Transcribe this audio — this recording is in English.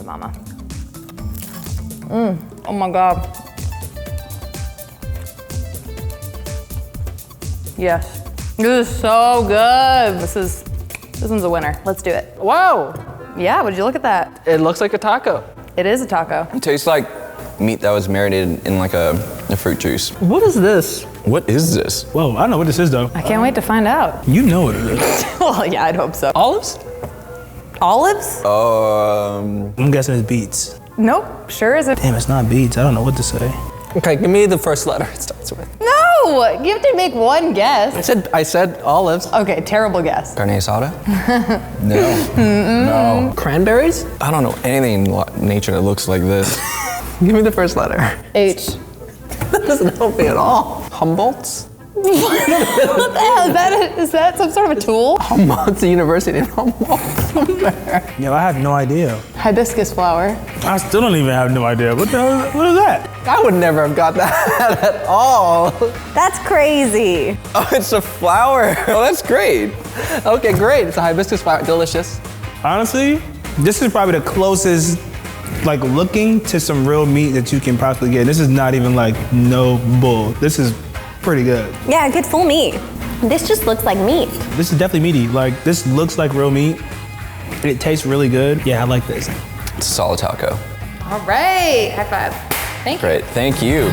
mama. Oh my God. Yes. This is so good. This one's a winner. Let's do it. Wow. Yeah, would you look at that? It looks like a taco. It is a taco. It tastes like meat that was marinated in like a fruit juice. What is this? What is this? Whoa, I don't know what this is though. I can't wait to find out. You know what it is. Well, yeah, I'd hope so. Olives? Olives? I'm guessing it's beets. Nope, sure isn't. Damn, it's not beets. I don't know what to say. Okay, give me the first letter it starts with. No, you have to make one guess. I said olives. Okay, terrible guess. Carne asada? No. No. Cranberries? I don't know anything in nature that looks like this. Give me the first letter. H. That doesn't help me at all. Humboldt's? What the hell? Is that some sort of a tool? Humboldt's a university in Humboldt. Yo, I have no idea. Hibiscus flower. I still don't even have no idea. What the hell? What is that? I would never have got that at all. That's crazy. Oh, it's a flower. Oh, that's great. Okay, great. It's a hibiscus flower. Delicious. Honestly, this is probably the closest like looking to some real meat that you can possibly get. This is not even like no bull. This is pretty good. Yeah, good full meat. This just looks like meat. This is definitely meaty. Like this looks like real meat. It tastes really good. Yeah, I like this. It's a solid taco. All right, high five. Thank you. Great, thank you.